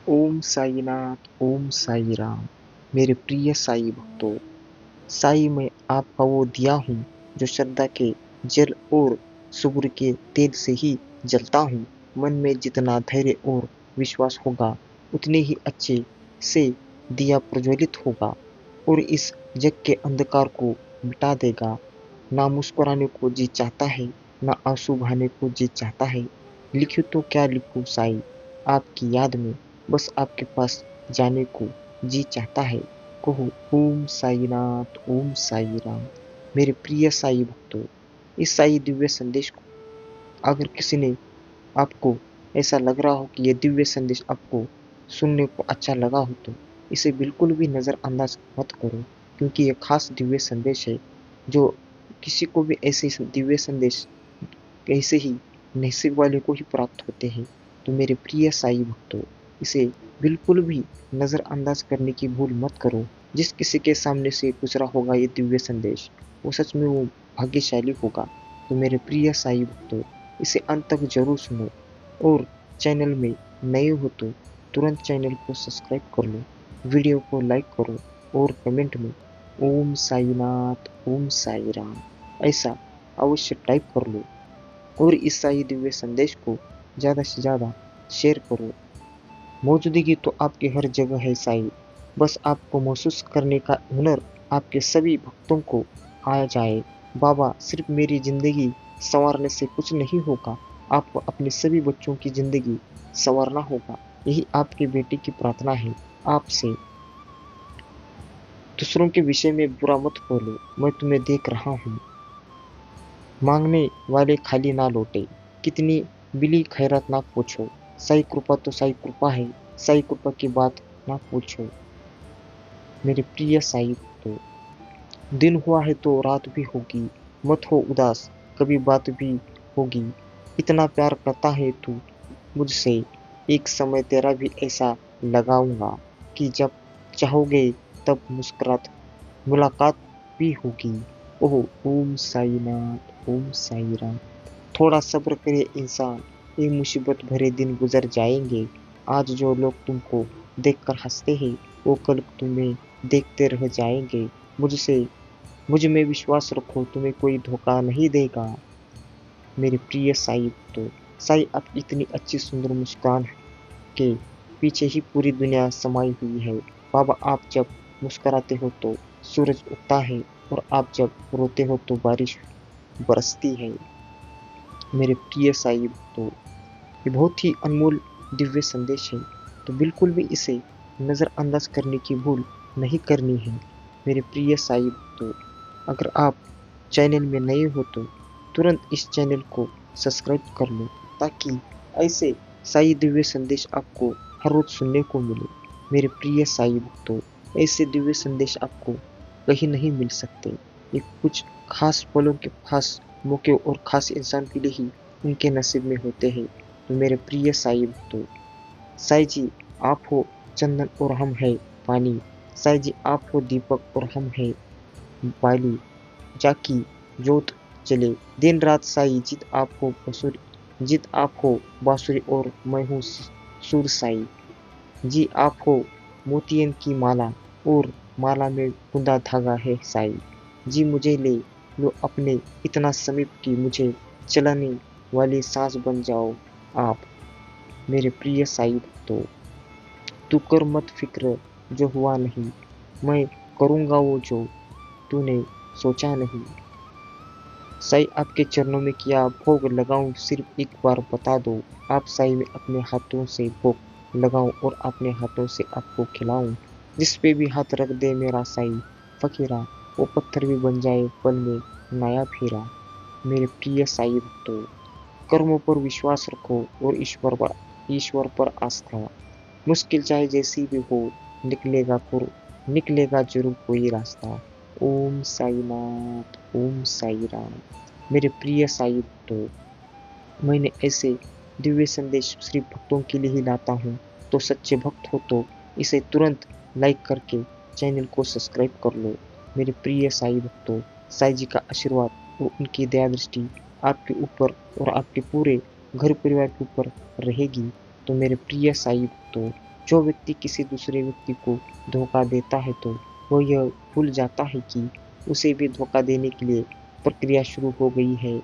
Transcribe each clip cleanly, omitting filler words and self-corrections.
ओम साईनाथ, ओम साई राम। मेरे प्रिय साई भक्तों, साई मैं आपका वो दिया हूँ जो श्रद्धा के जल और सुगुर के तेल से ही जलता हूँ। मन में जितना धैर्य और विश्वास होगा, उतने ही अच्छे से दिया प्रज्वलित होगा और इस जग के अंधकार को मिटा देगा। ना मुस्कुराने को जी चाहता है, ना आंसू बहाने को जी चाहता है। लिखूं तो क्या लिखूं साई, आपकी याद में बस आपके पास जाने को जी चाहता है। कहो ओम साईनाथ, ओम साई राम। मेरे प्रिय साई भक्तों, इस साई दिव्य संदेश को अगर किसी ने आपको ऐसा लग रहा हो कि ये दिव्य संदेश आपको सुनने को अच्छा लगा हो, तो इसे बिल्कुल भी नज़रअंदाज मत करो, क्योंकि ये खास दिव्य संदेश है जो किसी को भी ऐसे दिव्य संदेश ऐसे ही नसीब वाले को ही प्राप्त होते हैं। तो मेरे प्रिय साई भक्तों, इसे बिल्कुल भी नज़रअंदाज करने की भूल मत करो। जिस किसी के सामने से गुजरा होगा ये दिव्य संदेश, वो सच में वो भाग्यशाली होगा। तो मेरे प्रिय साई भक्तों, इसे अंत तक जरूर सुनो और चैनल में नए हो तो तुरंत चैनल को सब्सक्राइब कर लो, वीडियो को लाइक करो और कमेंट में ओम साईनाथ, ओम साई राम ऐसा अवश्य टाइप कर लो और इस साई दिव्य संदेश को ज़्यादा से ज़्यादा शेयर करो। मौजूदगी तो आपकी हर जगह है साई, बस आपको महसूस करने का हुनर आपके सभी भक्तों को आ जाए। बाबा, सिर्फ मेरी ज़िंदगी संवारने से कुछ नहीं होगा, आपको अपने सभी बच्चों की ज़िंदगी संवारना होगा। यही आपके बेटे की प्रार्थना है आपसे। दूसरों के विषय में बुरा मत बोलो, मैं तुम्हें देख रहा हूँ। मांगने वाले खाली ना लौटे, कितनी बिली खैरात ना पूछो। साई कृपा तो साई कृपा है, साई कृपा की बात ना पूछो। मेरे प्रिय साई तो दिन हुआ है तो रात भी होगी, मत हो उदास, कभी बात भी होगी। इतना प्यार करता है तू मुझसे, एक समय तेरा भी ऐसा लगाऊंगा कि जब चाहोगे तब मुस्कुरात मुलाकात भी होगी। ओह ओम साईनाथ, ओम साई राम। थोड़ा सब्र करे इंसान, ये मुसीबत भरे दिन गुजर जाएंगे। आज जो लोग तुमको देखकर हंसते हैं, वो कल तुम्हें देखते रह जाएंगे। मुझसे मुझ में विश्वास रखो, तुम्हें कोई धोखा नहीं देगा। मेरे प्रिय साई तो साई, आप इतनी अच्छी सुंदर मुस्कान के पीछे ही पूरी दुनिया समाई हुई है। बाबा, आप जब मुस्कुराते हो तो सूरज उगता है और आप जब रोते हो तो बारिश बरसती है। मेरे प्रिय साई तो ये बहुत ही अनमोल दिव्य संदेश है, तो बिल्कुल भी इसे नज़रअंदाज करने की भूल नहीं करनी है। मेरे प्रिय साई तो अगर आप चैनल में नए हो तो तुरंत इस चैनल को सब्सक्राइब कर लो, ताकि ऐसे साई दिव्य संदेश आपको हर रोज सुनने को मिले। मेरे प्रिय साई भक्तों, ऐसे दिव्य संदेश आपको कहीं नहीं मिल सकते। ये कुछ खास पलों के खास मौके और खास इंसान के लिए ही उनके नसीब में होते हैं। तो मेरे प्रिय साई भक्तों, साई जी आप हो चंदन और हम है पानी। साई जी आप हो दीपक और हम है बाली। जाकी जोत चले दिन रात साई, जित आप हो बांसुरी, जित आप हो बांसुरी और मैं हूँ सुर साई। जी आप हो मोतियन की माला और माला में बुंदा धागा है साई। जी मुझे ले लो अपने इतना समीप की मुझे चलाने वाली सांस बन जाओ आप। मेरे प्रिय साई भक्तों, तू कर मत फिक्र जो हुआ नहीं, मैं करूँगा वो जो तूने सोचा नहीं। साई आपके चरणों में क्या भोग लगाऊं, सिर्फ एक बार बता दो। आप साई में अपने हाथों से भोग लगाऊं और अपने हाथों से आपको खिलाऊं। जिस पे भी हाथ रख दे मेरा साई फकीरा, वो पत्थर भी बन जाए पल में नया फिरा। मेरे प्रिय साई भक्तों, कर्मों पर विश्वास रखो और ईश्वर पर आस्था। मुश्किल चाहे जैसी भी हो, निकलेगा जरूर कोई रास्ता। ओम साई नाथ, ओम साई राम। मेरे प्रिय साई भक्तों, मैंने ऐसे दिव्य संदेश सिर्फ भक्तों के लिए ही लाता हूँ। तो सच्चे भक्त हो तो इसे तुरंत लाइक करके चैनल को सब्सक्राइब कर लो। मेरे प्रिय साई भक्तों, साई जी का आशीर्वाद और उनकी दया दृष्टि आपके ऊपर और आपके पूरे घर परिवार के ऊपर रहेगी। तो मेरे प्रिय साई भक्तों, जो व्यक्ति किसी दूसरे व्यक्ति को धोखा देता है तो वह यह भूल जाता है कि उसे भी धोखा देने के लिए प्रक्रिया शुरू हो गई है।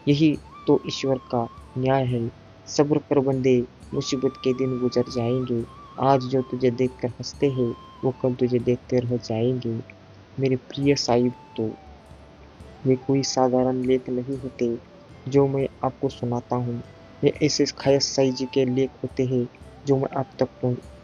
यही तो ईश्वर का न्याय है। सब्र कर बंदे, मुसीबत के दिन गुजर जाएंगे। आज जो तुझे देखकर हंसते हैं वो कल तुझे देखते रह जाएंगे। मेरे प्रिय साहिब, तो ये कोई साधारण लेख नहीं होते जो मैं आपको सुनाता हूँ। ये ऐसे खायस साई जी के लेख होते हैं जो मैं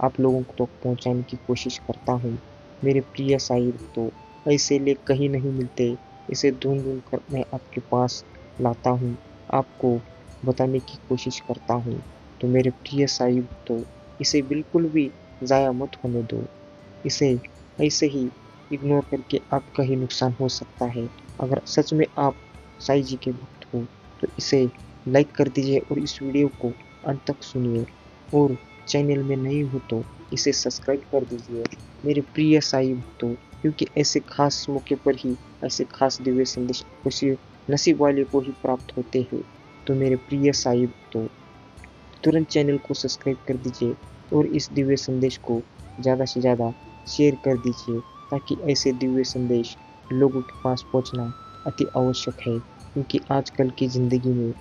आप लोगों को तक पहुँचाने की कोशिश करता हूँ। मेरे प्रिय साहिब, तो ऐसे लेख कहीं नहीं मिलते। इसे ढूंढ ढूंढ कर मैं आपके पास लाता हूँ, आपको बताने की कोशिश करता हूँ। तो मेरे प्रिय साहिब, तो इसे बिल्कुल भी ज़ाया मत होने दो। इसे ऐसे ही इग्नोर करके आपका ही नुकसान हो सकता है। अगर सच में आप साईं जी के भक्त हो तो इसे लाइक कर दीजिए और इस वीडियो को अंत तक सुनिए, और चैनल में नए हो तो इसे सब्सक्राइब कर दीजिए मेरे प्रिय साईं भक्तों, क्योंकि ऐसे खास मौके पर ही ऐसे खास दिव्य संदेश खुशी नसीब वाले को ही प्राप्त होते हैं। तो मेरे प्रिय साईं भक्तों, तुरंत चैनल को सब्सक्राइब कर दीजिए और इस दिव्य संदेश को ज़्यादा से ज़्यादा शेयर कर दीजिए, ताकि ऐसे दिव्य संदेश लोगों के पास पहुंचना अति आवश्यक है। क्योंकि आजकल की ज़िंदगी में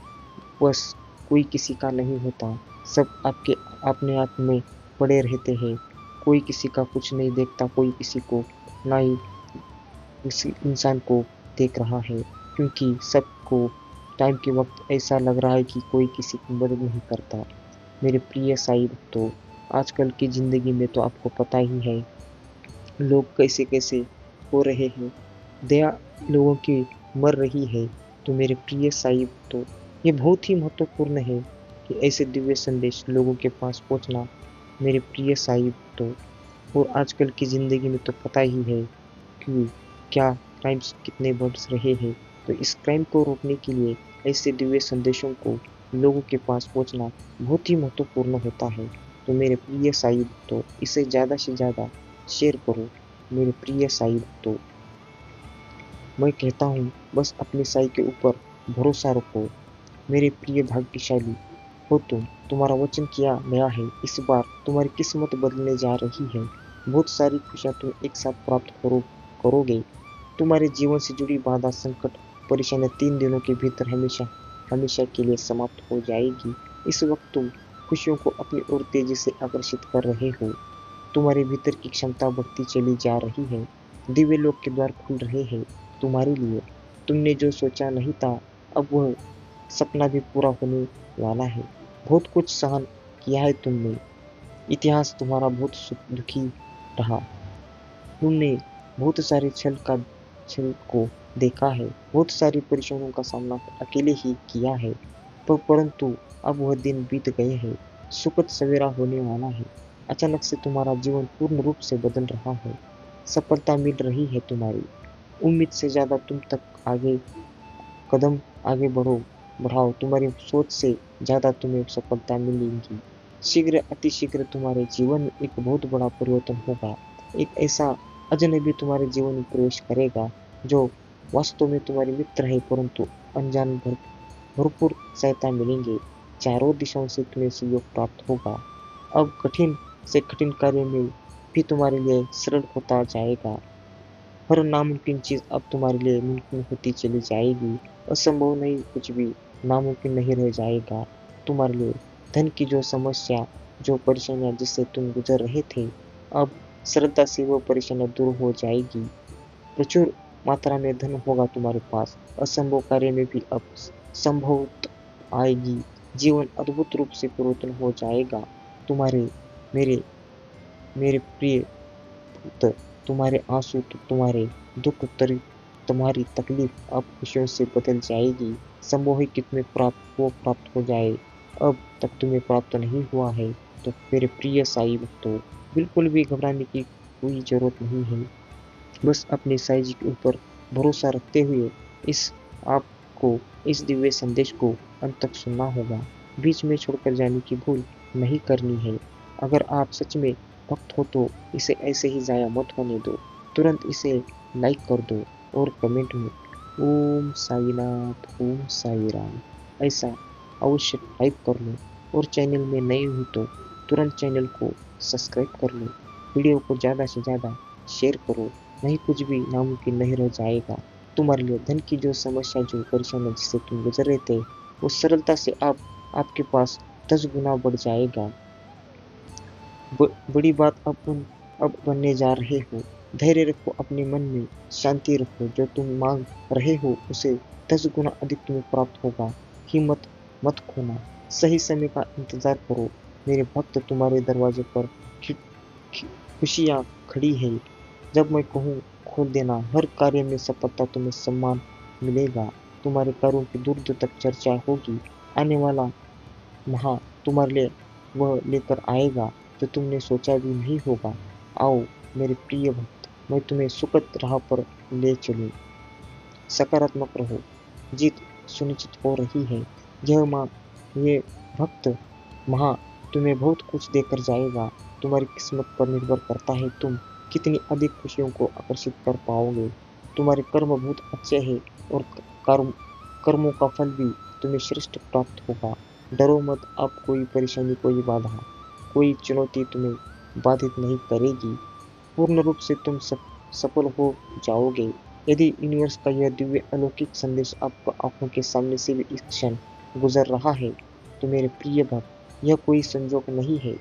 बस कोई किसी का नहीं होता, सब आपके अपने आप में पड़े रहते हैं। कोई किसी का कुछ नहीं देखता, कोई किसी को ना ही किसी इंसान को देख रहा है, क्योंकि सबको टाइम के वक्त ऐसा लग रहा है कि कोई किसी की मदद नहीं करता। मेरे प्रिय साई भक्तों, आजकल की ज़िंदगी में तो आपको पता ही है लोग कैसे कैसे हो रहे हैं, दया लोगों की मर रही है। तो मेरे प्रिय साई भक्तों, ये बहुत ही महत्वपूर्ण है कि ऐसे दिव्य संदेश लोगों के पास पहुंचना। मेरे प्रिय साई भक्तों, और आजकल की ज़िंदगी में तो पता ही है कि क्या क्राइम्स कितने बढ़ रहे हैं। तो इस क्राइम को रोकने के लिए ऐसे दिव्य संदेशों को लोगों के पास पहुंचना बहुत ही महत्वपूर्ण होता है। तो मेरे प्रिय साई भक्तों, इसे ज़्यादा से ज़्यादा शेयर करो। मेरे प्रिय साई भक्तों, मैं कहता हूँ बस अपने साई के ऊपर भरोसा रखो। मेरे प्रिय भाग्यशाली हो तुम, तुम्हारा वचन किया गया है, इस बार तुम्हारी किस्मत बदलने जा रही है। बहुत सारी खुशियाँ तुम एक साथ प्राप्त करोगे। तुम्हारे जीवन से जुड़ी बाधा, संकट, परेशानियां 3 दिनों के भीतर हमेशा हमेशा के लिए समाप्त हो जाएगी। इस वक्त तुम खुशियों को अपनी ओर तेजी से आकर्षित कर रहे हो। तुम्हारे भीतर की क्षमता बढ़ती चली जा रही है। दिव्य लोक के द्वार खुल रहे हैं तुम्हारे लिए। तुमने जो सोचा नहीं था, अब वह सपना भी पूरा होने वाला है। बहुत कुछ सहन किया है तुमने। इतिहास तुम्हारा बहुत दुखी रहा। तुमने बहुत सारे छल को देखा है, बहुत सारी परेशानियों का सामना अकेले ही किया है। परंतु अब वह दिन बीत गए हैं। सुखद सवेरा होने वाला है। अचानक से तुम्हारा जीवन पूर्ण रूप से बदल रहा है। सफलता मिल रही है तुम्हारी। उम्मीद से ज्यादा तुम तक आगे कदम आगे बढ़ाओ। तुम्हारी सोच से ज्यादा तुम्हें सफलता मिलेगी। शीघ्र अति शीघ्र तुम्हारे जीवन में एक बहुत बड़ा परिवर्तन होगा। एक ऐसा अजनबी तुम्हारे जीवन में प्रवेश करेगा जो वास्तव में तुम्हारे मित्र है, परंतु अनजान भरपूर सहायता मिलेंगे। चारों दिशाओं से तुम्हें सहयोग प्राप्त होगा। अब कठिन से कठिन कार्य में भी तुम्हारे लिए सरल होता जाएगा। हर नामुमकिन चीज अब तुम्हारे लिए मुमकिन होती चली जाएगी। असंभव नहीं, कुछ भी नामुमकिन नहीं रह जाएगा तुम्हारे लिए। धन की जो समस्या, जो परेशानियां जिससे तुम गुजर रहे थे, अब श्रद्धा से वो परेशानियां दूर हो जाएगी। प्रचुर मात्रा में धन होगा तुम्हारे पास। असंभव कार्य में भी अब संभव आएगी। जीवन अद्भुत रूप से परिवर्तन हो जाएगा। तुम्हारे मेरे मेरे प्रिय पुत्र, तुम्हारे आंसू तो तुम्हारे दुख तुम्हारी तकलीफ अब खुशियों से बदल जाएगी। संभव है कि तुम्हें प्राप्त हो जाए, अब तक तुम्हें प्राप्त नहीं हुआ है। तो मेरे प्रिय साई भक्तों, बिल्कुल भी घबराने की कोई जरूरत नहीं है। बस अपने साईं जी के ऊपर भरोसा रखते हुए इस आपको इस दिव्य संदेश को अंत तक सुनना होगा। बीच में छोड़कर जाने की भूल नहीं करनी है। अगर आप सच में भक्त हो तो इसे ऐसे ही ज़ाया मत होने दो। तुरंत इसे लाइक कर दो और कमेंट में ओम साईनाथ, ओम साई राम ऐसा अवश्य टाइप कर लो। और चैनल में नए हो तो तुरंत चैनल को सब्सक्राइब कर लो, वीडियो को ज़्यादा से ज़्यादा शेयर करो, नहीं कुछ भी नामुमकिन नहीं रह जाएगा तुम्हारे लिए। धन की जो समस्या, जो परेशानी जिससे तुम गुजर रहे थे, वो सरलता से आपके पास 10 गुना बढ़ जाएगा। बड़ी बात अब बनने जा रहे हो। धैर्य रखो, अपने मन में शांति रखो, जो तुम मांग रहे हो उसे 10 गुना अधिक तुम्हें प्राप्त होगा। हिम्मत मत खोना, सही समय का इंतजार करो। मेरे भक्त, तुम्हारे दरवाजे पर खुशियाँ खड़ी है। जब मैं कहूँ खोल देना, हर कार्य में सफलता, तुम्हें सम्मान मिलेगा। तुम्हारे कार्यों की दूर दूर तक चर्चा होगी। आने वाला वहाँ तुम्हारे लिए वह लेकर आएगा जो तुमने सोचा भी नहीं होगा। आओ मेरे प्रिय भक्त, मैं तुम्हें सुखद राह पर ले चलूं। सकारात्मक रहो, जीत सुनिश्चित हो रही है। ये भक्त वहाँ तुम्हें बहुत कुछ देकर जाएगा। तुम्हारी किस्मत पर निर्भर करता है तुम कितनी अधिक खुशियों को आकर्षित कर पाओगे। तुम्हारे कर्म बहुत अच्छे हैं और कर्मों का फल भी तुम्हें श्रेष्ठ प्राप्त होगा। डरो मत, अब कोई परेशानी, कोई बाधा, कोई चुनौती तुम्हें बाधित नहीं करेगी। पूर्ण रूप से तुम सफल हो जाओगे। यदि यूनिवर्स का यह दिव्य अलौकिक संदेश आपको आंखों के सामने से भी इस क्षण गुजर रहा है, तो मेरे प्रिय भक्त, यह कोई संजोग नहीं है,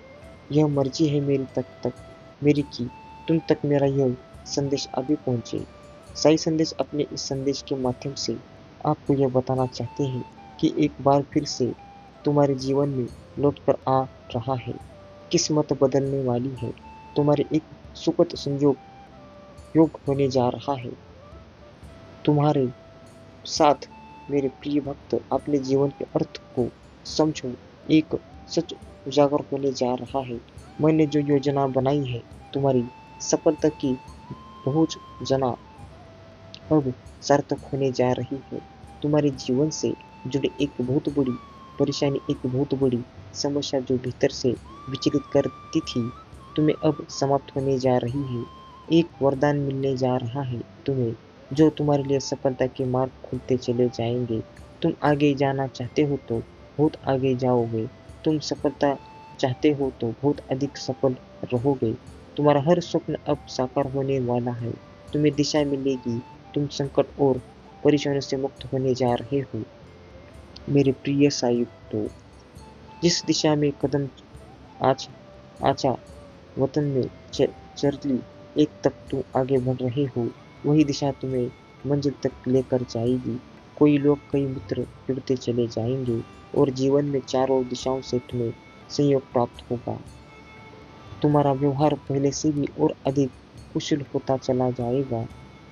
यह मर्जी है मेरी की तुम तक मेरा यह संदेश अभी पहुंचे। साई संदेश अपने इस संदेश के माध्यम से आपको यह बताना चाहते हैं कि एक बार फिर से तुम्हारे जीवन में लौट कर आ रहा है। किस्मत बदलने वाली है। तुम्हारे एक सुखद योग होने जा रहा है। तुम्हारे साथ मेरे प्रिय भक्त, अपने जीवन के अर्थ को समझो। एक सच उजागर होने जा रहा है। मैंने जो योजना बनाई है, तुम्हारी सफलता की बहुत जना अब सार्थक होने जा रही है। तुम्हारे जीवन से जुड़ी एक बहुत बड़ी परेशानी, एक बहुत बड़ी समस्या जो भीतर से विचलित करती थी, तुम्हें अब समाप्त होने जा रही है। एक वरदान मिलने जा रहा है तुम्हें, जो तुम्हारे लिए सफलता के मार्ग खुलते चले जाएंगे। तुम आगे जाना चाहते हो तो बहुत आगे जाओगे। तुम सफलता चाहते हो तो बहुत अधिक सफल रहोगे। तुम्हारा हर स्वप्न अब साकार होने वाला है। तुम्हें दिशा मिलेगी। तुम संकट और परेशानियों से मुक्त होने जा रहे हो। मेरे प्रिय साई, तो जिस दिशा में कदम आज आचा वतन में चरली एक तक तुम आगे बढ़ रहे हो, वही दिशा तुम्हें मंजिल तक लेकर जाएगी। कोई लोग, कई मित्र जुड़ते चले जाएंगे और जीवन में चारों दिशाओं से तुम्हें सहयोग प्राप्त होगा। तुम्हारा व्यवहार पहले से भी और अधिक कुशल होता चला जाएगा।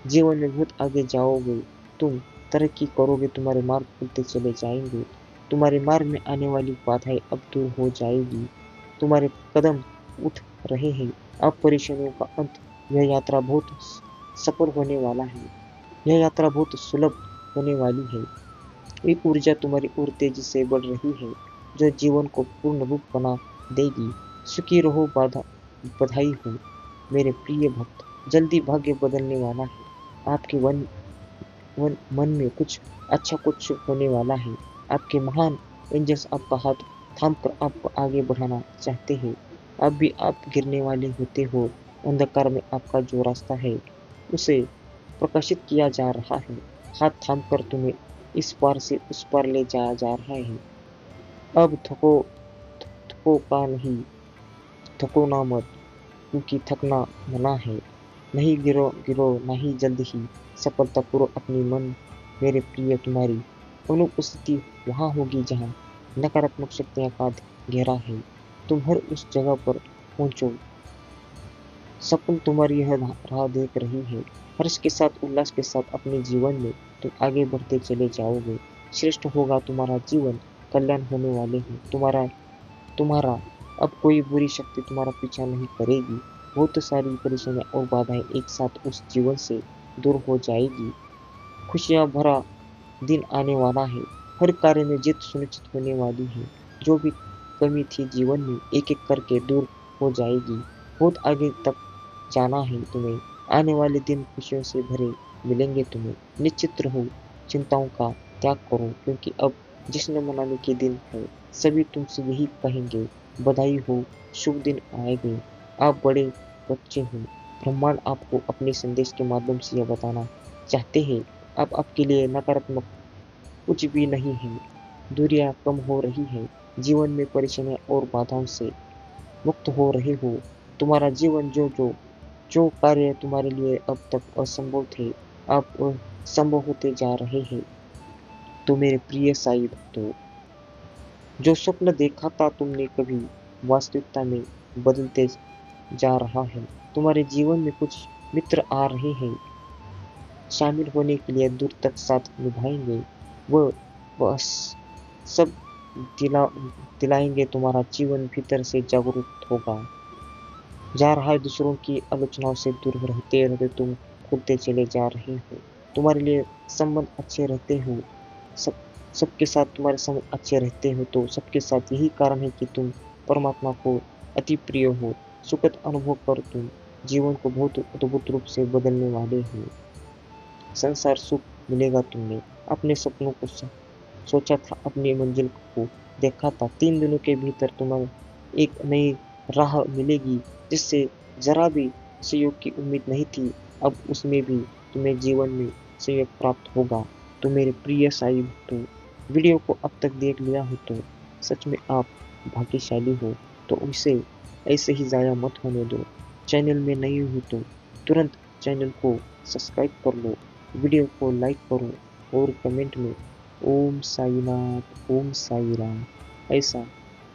जीवन में बहुत आगे जाओगे, तुम तरक्की करोगे, तुम्हारे मार्ग खुलते चले जाएंगे। तुम्हारे मार्ग में आने वाली बाधाएं अब दूर हो जाएगी। तुम्हारे कदम उठ रहे हैं, अब परेशानियों का अंत। यह यात्रा बहुत सफल होने वाला है। यह यात्रा बहुत सुलभ होने वाली है। एक ऊर्जा तुम्हारी ओर तेजी से बढ़ रही है, जो जीवन को पूर्ण रूप बना देगी। सुखी रहो, बधाई हो मेरे प्रिय भक्त। जल्दी भाग्य बदलने वाला है। आपके मन में कुछ होने वाला है। आपके महान एंजल्स आपका हाथ थामकर आपको आगे बढ़ाना चाहते हैं। अब भी आप गिरने वाले होते हो। अंधकार में आपका जो रास्ता है, उसे प्रकाशित किया जा रहा है। हाथ थामकर तुम्हें इस पार से उस पार ले जाया जा रहा है। अब थको का नहीं, थको ना मत, क्योंकि थकना मना है। नहीं गिरो नहीं, जल्द ही सफलता पूर्व अपनी मन। मेरे प्रिय, तुम्हारी अनुपस्थिति वहाँ होगी जहाँ नकारात्मक शक्तियाँ का घेरा है। तुम हर उस जगह पर पहुँचो। सपन तुम्हारी यह राह देख रही है। हर्ष के साथ, उल्लास के साथ अपने जीवन में तुम आगे बढ़ते चले जाओगे। श्रेष्ठ होगा तुम्हारा जीवन, कल्याण होने वाले हो तुम्हारा। अब कोई बुरी शक्ति तुम्हारा पीछा नहीं करेगी। बहुत सारी परेशानियां और बाधाएं एक साथ उस जीवन से दूर हो जाएगी। खुशियां भरा दिन आने वाला है। हर कार्य में जीत सुनिश्चित होने वाली है। जो भी कमी थी जीवन में, एक एक करके दूर हो जाएगी। बहुत आगे तक जाना है तुम्हें। आने वाले दिन खुशियों से भरे मिलेंगे तुम्हें। निश्चित रहो, चिंताओं का त्याग करो, क्योंकि अब जश्न मनाने के दिन है। सभी तुमसे यही कहेंगे, बधाई हो, शुभ दिन आएंगे। आप बड़े बच्चे हो। ब्रह्मांड आपको अपने संदेश के माध्यम से यह बताना चाहते हैं, अब आपके लिए नकारात्मक कुछ भी नहीं है। दूरियां कम हो रही है, जीवन में परेशानियां और बाधाओं से मुक्त हो रहे हो। तुम्हारा जीवन जो कार्य तुम्हारे लिए अब तक असंभव थे, अब वह संभव होते जा रहे हैं। तो मेरे प्रिय साईं भक्तों, जो स्वप्न देखा था तुमने कभी वास्तविकता में बदलते जा रहा है। तुम्हारे जीवन में कुछ मित्र आ रहे हैं, शामिल होने के लिए दूर तक साथ निभाएंगे। वह बस सब दिला दिलाएंगे। तुम्हारा जीवन भीतर से जागरूक होगा जा रहा है। दूसरों की आलोचनाओं से दूर रहते रहते तुम खुलते चले जा रहे हो। तुम्हारे लिए संबंध अच्छे रहते हो, सब सबके साथ तुम्हारे संबंध अच्छे रहते हो तो सबके साथ यही कारण है कि तुम परमात्मा को अति प्रिय हो। सुखद अनुभव कर तुम जीवन को बहुत अद्भुत रूप से बदलने वाले हो। संसार सुख मिलेगा। तुमने अपने सपनों को सोचा था, अपनी मंजिल को देखा था। 3 दिनों के भीतर तुम्हें एक नई राह मिलेगी जिससे जरा भी सहयोग की उम्मीद नहीं थी, अब उसमें भी तुम्हें जीवन में सहयोग प्राप्त होगा। तो मेरे प्रिय साई भक्तों, वीडियो को अब तक देख लिया हो तो सच में आप भाग्यशाली हो। तो उसे ऐसे ही ज़ाया मत होने दो। चैनल में नए हो तो तुरंत चैनल को सब्सक्राइब कर लो, वीडियो को लाइक करो और कमेंट में ओम साईनाथ, ओम साई राम ऐसा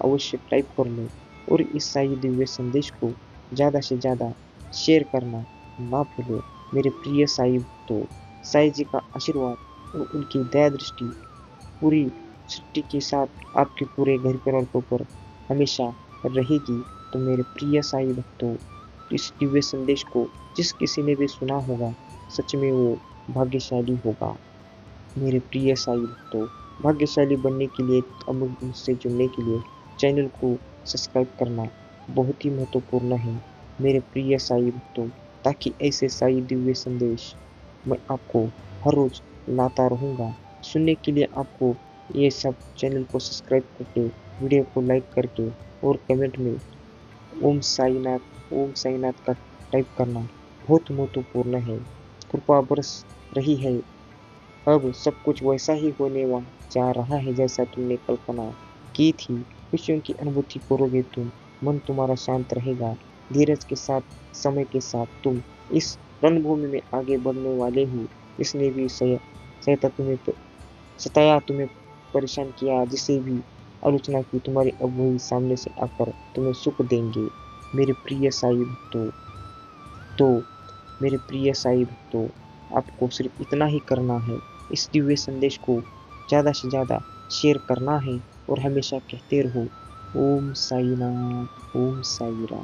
अवश्य टाइप कर लो। और इस साई दिव्य संदेश को ज़्यादा से ज़्यादा शेयर करना ना भूलो। मेरे प्रिय साई भक्तों, साई जी का आशीर्वाद और उनकी दया दृष्टि पूरी सृष्टि के साथ आपके पूरे घर परिवार के ऊपर हमेशा रहेगी। तो मेरे प्रिय साई भक्तों, इस दिव्य संदेश को जिस किसी ने भी सुना होगा, सच में वो भाग्यशाली होगा। मेरे प्रिय साई भक्तों, भाग्यशाली बनने के लिए, अमूल्य से जुड़ने के लिए चैनल को सब्सक्राइब करना बहुत ही महत्वपूर्ण है मेरे प्रिय साई भक्तों, ताकि ऐसे साई दिव्य संदेश मैं आपको हर रोज लाता रहूँगा। सुनने के लिए आपको ये सब चैनल को सब्सक्राइब करके, वीडियो को लाइक करके और कमेंट में ओम साईनाथ का टाइप करना बहुत महत्वपूर्ण है। कृपा बरस रही है, अब सब कुछ वैसा ही होने जा रहा है जैसा तुमने कल्पना की थी। खुशियों की अनुभूति करोगे तुम, मन तुम्हारा शांत रहेगा। धीरज के साथ, समय के साथ तुम इस रणभूमि में आगे बढ़ने वाले हो। इसने भी सहायता तुम्हें सताया, तुम्हें परेशान किया, जिसे भी आलोचना की, तुम्हारी अब वही सामने से आकर तुम्हें सुख देंगे। मेरे प्रिय साई भक्तों, तो मेरे प्रिय साई भक्तों, आपको सिर्फ इतना ही करना है, इस दिव्य संदेश को ज़्यादा से ज़्यादा शेयर करना है और हमेशा कहते रहो ओम साईनाथ, ओम साई राम।